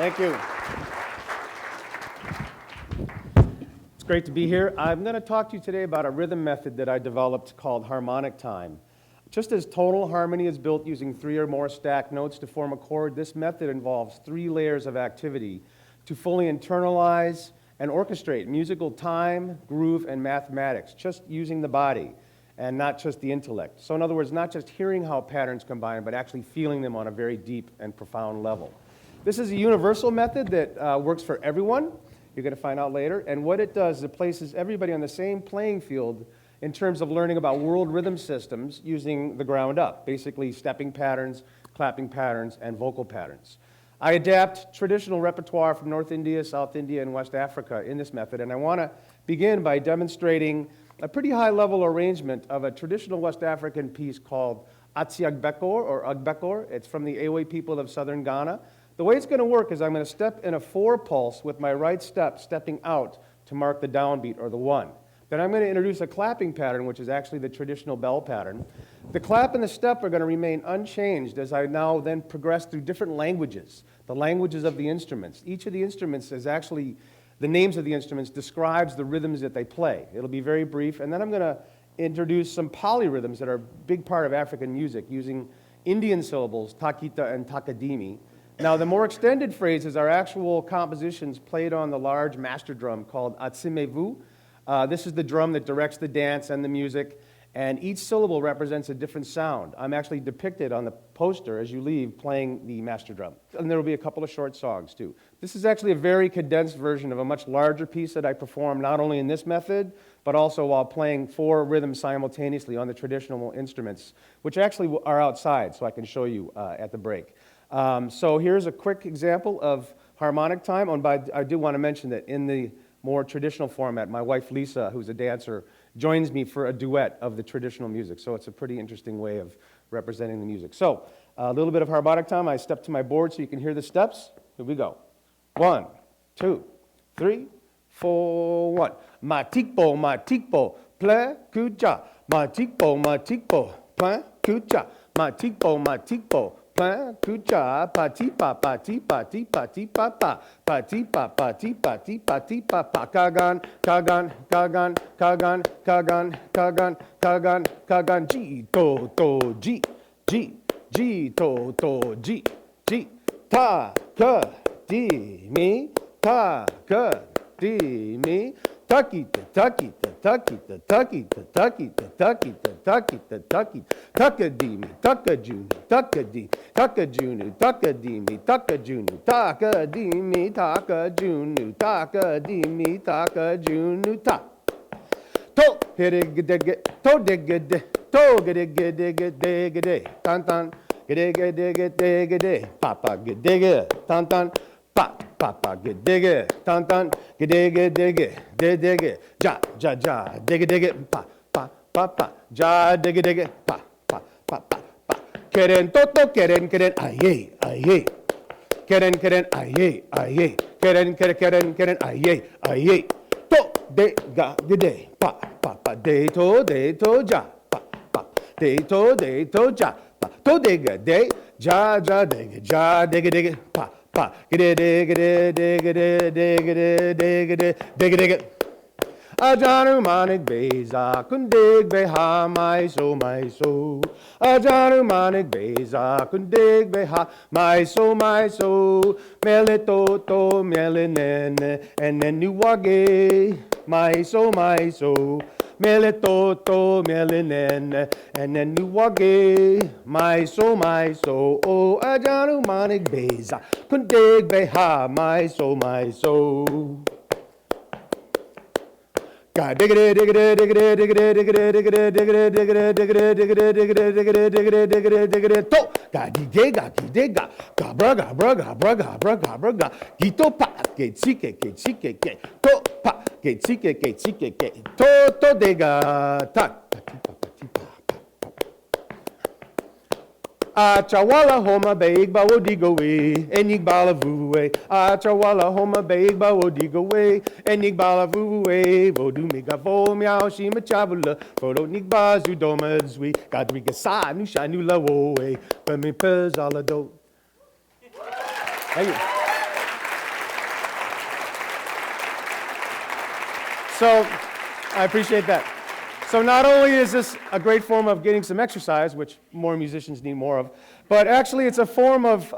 Thank you. It's great to be here. I'm going to talk to you today about a rhythm method that I developed called Harmonic Time. Just as tonal harmony is built using 3 or more stacked notes to form a chord, this method involves 3 layers of activity to fully internalize and orchestrate musical time, groove, and mathematics, just using the body and not just the intellect. So in other words, not just hearing how patterns combine, but actually feeling them on a very deep and profound level. This is a universal method that works for everyone. You're going to find out later. And what it does is it places everybody on the same playing field in terms of learning about world rhythm systems using the ground up, basically stepping patterns, clapping patterns, and vocal patterns. I adapt traditional repertoire from North India, South India, and West Africa in this method, and I want to begin by demonstrating a pretty high-level arrangement of a traditional West African piece called Atsiagbekor or Agbekor. It's from the Ewe people of southern Ghana. The way it's going to work is I'm going to step in a 4 pulse with my right step stepping out to mark the downbeat or the 1. Then I'm going to introduce a clapping pattern, which is actually the traditional bell pattern. The clap and the step are going to remain unchanged as I now then progress through different languages, the languages of the instruments. Each of the instruments is actually, the names of the instruments describes the rhythms that they play. It'll be very brief, and then I'm going to introduce some polyrhythms that are a big part of African music using Indian syllables, takita and takadimi. Now, the more extended phrases are actual compositions played on the large master drum called atsimevu. This is the drum that directs the dance and the music, and each syllable represents a different sound. I'm actually depicted on the poster as you leave playing the master drum. And there will be a couple of short songs, too. This is actually a very condensed version of a much larger piece that I perform not only in this method, but also while playing 4 rhythms simultaneously on the traditional instruments, which actually are outside, so I can show you at the break. So here's a quick example of harmonic time. I do want to mention that in the more traditional format, my wife Lisa, who's a dancer, joins me for a duet of the traditional music. So it's a pretty interesting way of representing the music. So a little bit of harmonic time. I step to my board so you can hear the steps. Here we go. 1, 2, 3, 4, 1. Matikpo, plein kucha. Matikpo, plein kucha. Matikpo. Plein kucha, pati pa pati pati pati papa, pati pa pati pati pati papa, kagan, ji to ji, to ji, ta ka di mi, takita, takadimi, takajunu, takadimi, ta. To hiddigidigi, to diggidi, to giddigidigi, tan, giddigidigi, papa giddigidi, tan. Papa giddiggy, tan, giddiggy, ja, diggy, pa, ja, diggy, pa. Keren, aye, keren, aye, keren, aye, to, de, ga, gide, pa, de, to, ja, pa, de, to, ja, pa, to, de, ja, diggy, pa. Digga. Ajanumanic beza, kundig beha, my so. Ajanumanic beza, kundig beha, my so. Melito, melinene, and then you wage, my so. Melito, melinene, and then you wage, my so. Oh, ajanumanic beza, kundig beha, my so. God diggity, to. God digga, gabra, gito pa, get to pa, get to digga, tak. Achawala homa big bawo digowe, enig bala vuwe. Achawala homa big bawo digowe, enig bala vuwe. Vodu miga vo miao shima chavula, vodo nig bazu domadzwi. Gadriga sa nu shanula woe, pemi pez ala do. Thank you. So I appreciate that. So not only is this a great form of getting some exercise, which more musicians need more of, but actually it's a form of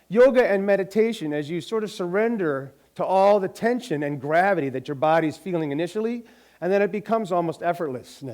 yoga and meditation as you sort of surrender to all the tension and gravity that your body's feeling initially, and then it becomes almost effortless.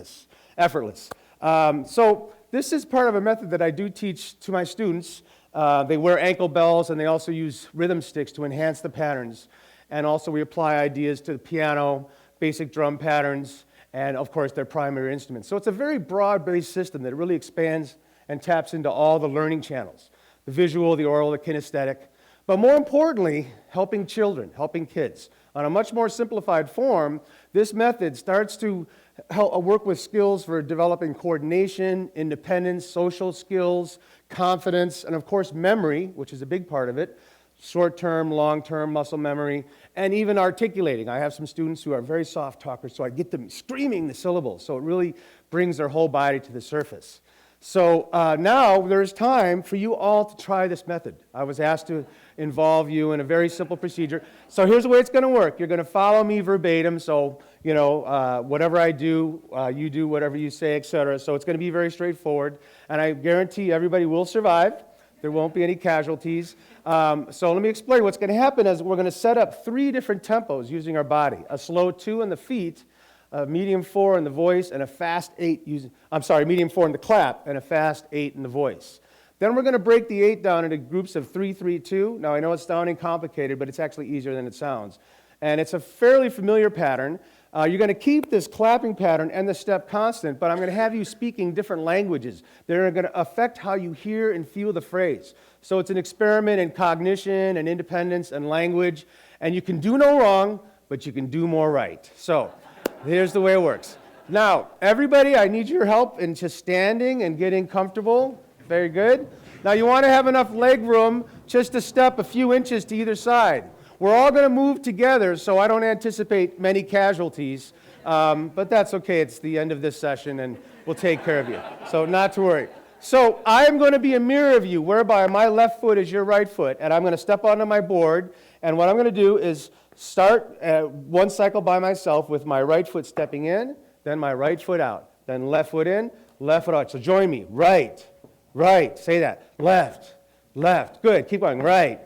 So this is part of a method that I do teach to my students. They wear ankle bells, and they also use rhythm sticks to enhance the patterns. And also we apply ideas to the piano, basic drum patterns, and of course their primary instruments. So it's a very broad-based system that really expands and taps into all the learning channels, the visual, the oral, the kinesthetic, but more importantly, helping children, helping kids. On a much more simplified form, this method starts to help work with skills for developing coordination, independence, social skills, confidence, and of course memory, which is a big part of it, short-term, long-term muscle memory, and even articulating. I have some students who are very soft talkers, so I get them screaming the syllables, so it really brings their whole body to the surface. So now there's time for you all to try this method. I was asked to involve you in a very simple procedure. So here's the way it's going to work. You're going to follow me verbatim, so whatever I do, you do whatever you say, etc. So it's going to be very straightforward, and I guarantee everybody will survive. There won't be any casualties. So let me explain. What's going to happen is we're going to set up 3 different tempos using our body. A slow 2 in the feet, a medium 4 in the voice, and a fast 8 medium 4 in the clap, and a fast 8 in the voice. Then we're going to break the 8 down into groups of 3, 3, 2. Now I know it's sounding complicated, but it's actually easier than it sounds. And it's a fairly familiar pattern. You're going to keep this clapping pattern and the step constant, but I'm going to have you speaking different languages that are going to affect how you hear and feel the phrase. So it's an experiment in cognition and independence and language, and you can do no wrong, but you can do more right. So here's the way it works. Now, everybody, I need your help in just standing and getting comfortable. Very good. Now, you want to have enough leg room just to step a few inches to either side. We're all going to move together, so I don't anticipate many casualties, but that's okay. It's the end of this session, and we'll take care of you. So not to worry. So I am going to be a mirror of you, whereby my left foot is your right foot, and I'm going to step onto my board, and what I'm going to do is start one cycle by myself with my right foot stepping in, then my right foot out, then left foot in, left foot out. So join me. Right, right. Say that. Left, left. Good. Keep going. Right.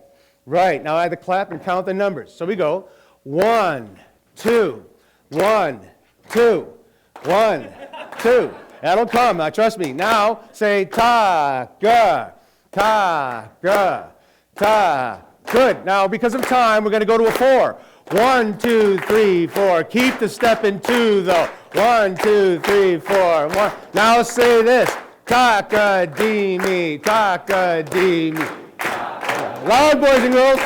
Right. Now I have to clap and count the numbers. So we go 1, 2, 1, 2, 1, 2. That'll come. Now trust me. Now say ta, ga, ta, ga, ta. Good. Now because of time, we're going to go to a 4. 1, 2, 3, 4. Keep the step in 2 though. 1, 2, 3, 4. 1. Now say this. Taka-dee-me, taka-dee-me. Loud, boys and girls.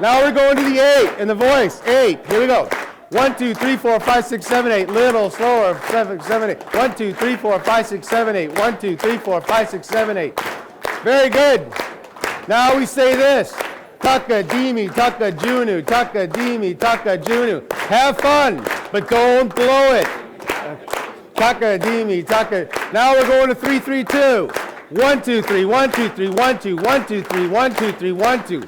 Now we're going to the 8 in the voice. 8. Here we go. 1, 2, 3, 4, 5, 6, 7, 8. Little slower. 7, 8. 1, 2, 3, 4, 5, 6, 7, 8. 1, 2, 3, 4, 5, 6, 7, 8. Very good. Now we say this. Taka-dee-me, taka-junu, taka-dee-me, taka-junu. Have fun, but don't blow it. Taka-dee-me, taka. Now we're going to 3, 3, 2. 1, 2, 3, 1, 2, 3, 1, 2, 1, 2, 3, 1, 2, 3, 1, 2.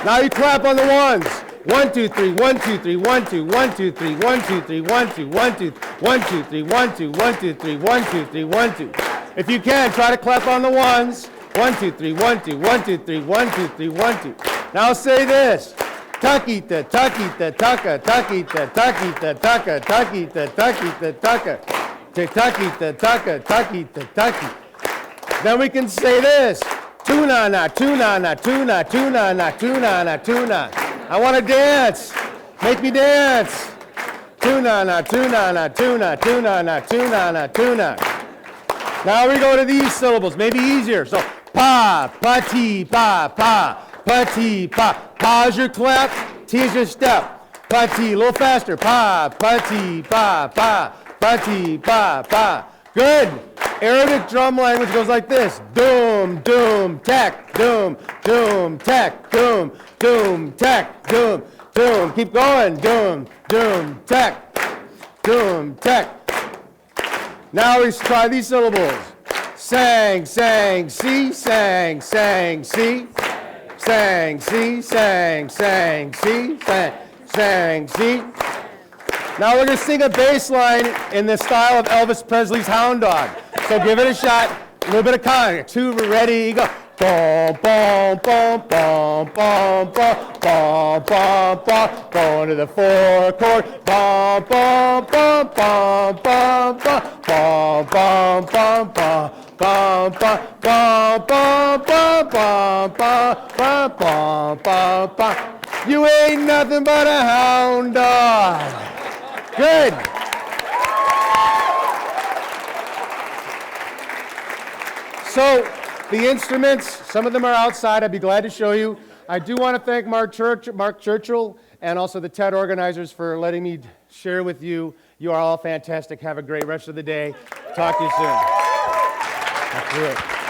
Now you clap on the ones. 1, 2, 3, 1, 2, 3, 1, 2, 1, 2, 3, 1, 2, 3, 1, 2, 1, 2, 1, 2, 3, 1, 2, 1, 2, 3, 1, 2, 3, 1, 2. If you can, try to clap on the ones. 1, 2, 3, 1, 2, 1, 2, 3, 1, 2, 3, 1, 2. Now say this. Takita, takita, taka, takita, takita, taka, takita, takita, taka. Takita, taka, takita, taki. Then we can say this. Tuna-na, tuna-na, tuna, tuna-na, tuna-na, tuna. I want to dance. Make me dance. Tuna-na, tuna-na, tuna, tuna-na, tuna-na, tuna. Now we go to these syllables, maybe easier. So pa, pa-ti, pa, pa, pa-ti, pa. Pa is your clap, T is your step. Pa-ti, a little faster. Pa, pa-ti, pa, pa, pa-ti, pa, pa. Good. Arabic drum language goes like this. Doom, doom, tack, doom, doom, tack, doom, doom, tack, doom, doom. Keep going. Doom, doom, tack, doom, tack. Now we try these syllables. Sang, sang, see, sang, sang, see. sang, see, sang, sang, see, sang, sang, see. Now we're going to sing a bass line in the style of Elvis Presley's Hound Dog. So give it a shot. A little bit of con. 2, ready, go. Bum, bum, bum, bum, bum, bum, bum, bum, bum. Going to the 4 chord. Bum, bum, bum, bum, bum, bum, bum, bum, bum, bum. Bum, bum, bum, bum, bum, bum, bum, bum, bum, bum, bum. You ain't nothing but a hound dog. Good. So the instruments, some of them are outside. I'd be glad to show you. I do want to thank Mark Churchill and also the TED organizers for letting me share with you. You are all fantastic. Have a great rest of the day. Talk to you soon. That's it.